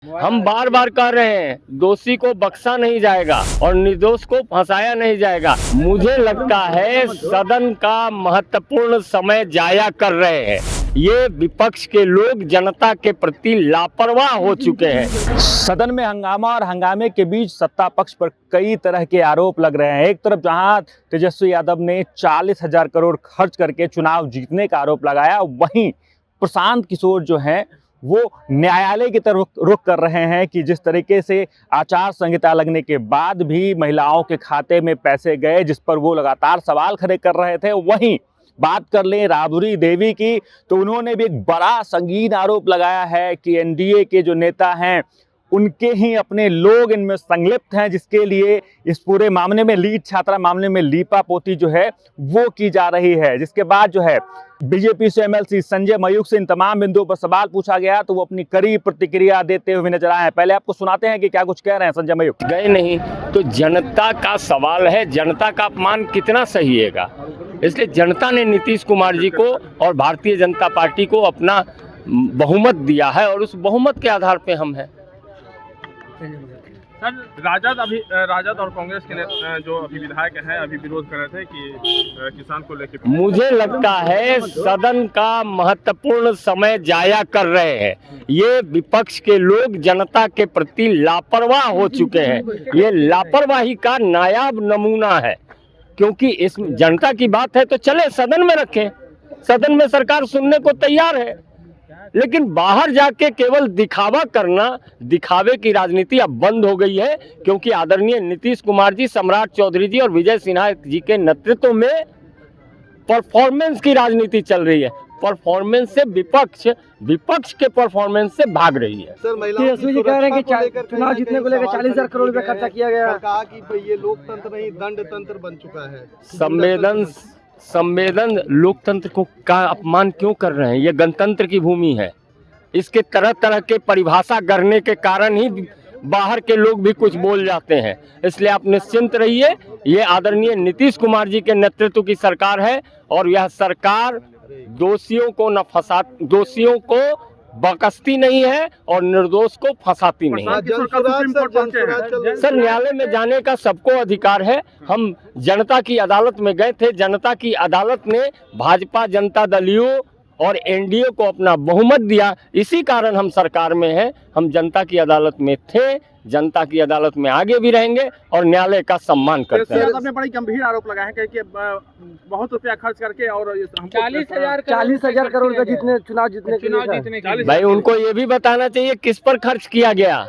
हम बार बार कह रहे हैं दोषी को बख्शा नहीं जाएगा और निर्दोष को फंसाया नहीं जाएगा। मुझे लगता है सदन का महत्वपूर्ण समय जाया कर रहे हैं। ये विपक्ष के लोग जनता के प्रति लापरवाह हो चुके हैं। सदन में हंगामा और हंगामे के बीच सत्ता पक्ष पर कई तरह के आरोप लग रहे हैं। एक तरफ जहां तेजस्वी यादव ने 40,000 करोड़ खर्च करके चुनाव जीतने का आरोप लगाया, वहीं प्रशांत किशोर जो हैं वो न्यायालय की तरफ रुख कर रहे हैं कि जिस तरीके से आचार संहिता लगने के बाद भी महिलाओं के खाते में पैसे गए, जिस पर वो लगातार सवाल खड़े कर रहे थे। वहीं बात कर लें राबड़ी देवी की, तो उन्होंने भी एक बड़ा संगीन आरोप लगाया है कि एनडीए के जो नेता हैं उनके ही अपने लोग इनमें संलिप्त हैं, जिसके लिए इस पूरे मामले में लीड छात्रा मामले में लीपापोती जो है वो की जा रही है। जिसके बाद जो है बीजेपी से एमएलसी संजय मयूख से इन तमाम बिंदुओं पर सवाल पूछा गया, तो वो अपनी कड़ी प्रतिक्रिया देते हुए नजर आए हैं। पहले आपको सुनाते हैं कि क्या कुछ कह रहे हैं संजय मयूख। गए नहीं तो जनता का सवाल है, जनता का अपमान कितना सहिएगा। इसलिए जनता ने नीतीश कुमार जी को और भारतीय जनता पार्टी को अपना बहुमत दिया है और उस बहुमत के आधार पे हम हैं। सर, राजद और कांग्रेस के जो अभी विधायक हैं अभी विरोध कर रहे थे कि किसान को लेकर। मुझे लगता है सदन का महत्वपूर्ण समय जाया कर रहे हैं। ये विपक्ष के लोग जनता के प्रति लापरवाह हो चुके हैं। ये लापरवाही का नायाब नमूना है, क्योंकि इस जनता की बात है तो चले सदन में रखें। सदन में सरकार सुनने को तैयार है, लेकिन बाहर जाके केवल दिखावा करना, दिखावे की राजनीति अब बंद हो गई है। क्योंकि आदरणीय नीतीश कुमार जी, सम्राट चौधरी जी और विजय सिन्हा जी के नेतृत्व में परफॉर्मेंस की राजनीति चल रही है। परफॉर्मेंस से विपक्ष के परफॉर्मेंस से भाग रही है। सर, तेजस्वी जी कह रहे हैं कि चुनाव जीतने को लेकर 40,000 करोड़ रुपए खर्चा किया गया। कहा कि ये लोकतंत्र नहीं दंड तंत्र बन चुका है। संवेदन लोकतंत्र को का अपमान क्यों कर रहे हैं? ये गणतंत्र की भूमि है। इसके तरह तरह के परिभाषा करने के कारण ही बाहर के लोग भी कुछ बोल जाते हैं। इसलिए आप निश्चिंत रहिए, ये आदरणीय नीतीश कुमार जी के नेतृत्व की सरकार है और यह सरकार दोषियों को बकसती नहीं है और निर्दोष को फंसाती नहीं है। सर, न्यायालय में जाने का सबको अधिकार है। हम जनता की अदालत में गए थे। जनता की अदालत ने भाजपा जनता दलियों और एनडीए को अपना बहुमत दिया। इसी कारण हम सरकार में हैं। हम जनता की अदालत में थे, जनता की अदालत में आगे भी रहेंगे और न्यायालय का सम्मान करते हैं। आपने बड़ी गंभीर आरोप लगाया है कि बहुत रुपया खर्च करके और 40,000 करोड़ का चुनाव जीतने। भाई, उनको ये भी बताना चाहिए किस पर खर्च किया गया।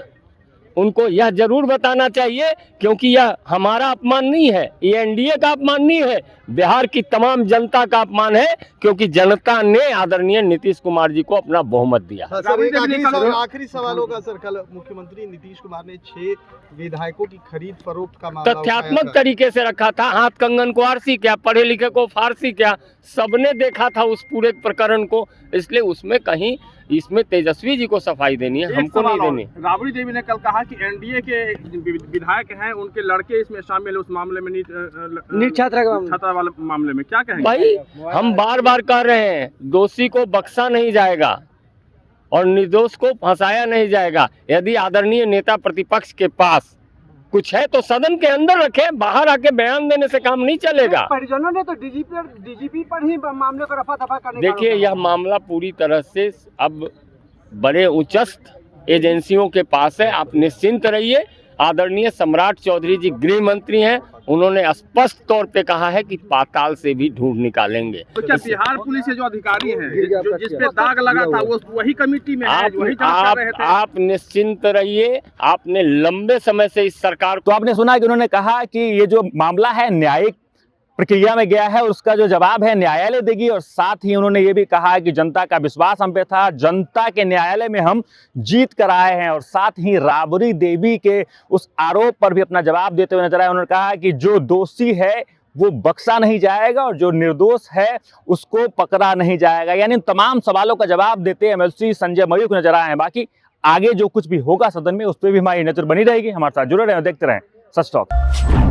उनको यह जरूर बताना चाहिए, क्योंकि यह हमारा अपमान नहीं है, ये एनडीए का अपमान नहीं है, बिहार की तमाम जनता का अपमान है, क्योंकि जनता ने आदरणीय नीतीश कुमार जी को अपना बहुमत दिया। आखिरी सवाल होगा सर, कल मुख्यमंत्री नीतीश कुमार ने 6 विधायकों की खरीद फरोख्त का मामला तथ्यात्मक तरीके से रखा था। हाथ कंगन को आरसी क्या, पढ़े लिखे को फारसी क्या, सबने देखा था उस पूरे प्रकरण को। इसलिए उसमें कहीं इसमें तेजस्वी जी को सफाई देनी है, हमको नहीं देनी। राबड़ी देवी ने कल कहा कि एनडीए के विधायक हैं, उनके लड़के इसमें शामिल है उस मामले में, नीट छात्रा वाले मामले में। क्या कहेंगे? भाई, हम बार बार कह रहे हैं दोषी को बख्शा नहीं जाएगा और निर्दोष को फंसाया नहीं जाएगा। यदि आदरणीय नेता प्रतिपक्ष के पास कुछ है तो सदन के अंदर रखे, बाहर आके बयान देने से काम नहीं चलेगा। परिजनों ने तो डीजीपी पर ही मामले को रफा दफा करने। देखिए, यह मामला पूरी तरह से अब बड़े उच्चस्थ एजेंसियों के पास है। आप निश्चिंत रहिए। आदरणीय सम्राट चौधरी जी गृह मंत्री हैं, उन्होंने स्पष्ट तौर पे कहा है कि पाताल से भी ढूंढ निकालेंगे। तो क्या बिहार पुलिस के जो अधिकारी हैं, जिस पे दाग लगा था, वो वही कमेटी में है, वही जांच कर रहे थे? आप निश्चिंत रहिए। आपने लंबे समय से इस सरकार तो आपने सुना कि उन्होंने कहा कि ये जो मामला है न्यायिक प्रक्रिया में गया है और उसका जो जवाब है न्यायालय देगी। और साथ ही उन्होंने ये भी कहा कि जनता का विश्वास हम पे था, जनता के न्यायालय में हम जीत कर आए हैं। और साथ ही राबड़ी देवी के उस आरोप पर भी अपना जवाब देते हुए नजर आए। उन्होंने कहा कि जो दोषी है वो बख्शा नहीं जाएगा और जो निर्दोष है उसको पकड़ा नहीं जाएगा। यानी तमाम सवालों का जवाब देते एमएलसी संजय मयूख नजर आए हैं। बाकी आगे जो कुछ भी होगा सदन में उस पर भी हमारी नजर बनी रहेगी। हमारे साथ जुड़े रहें, देखते रहें सच टॉक।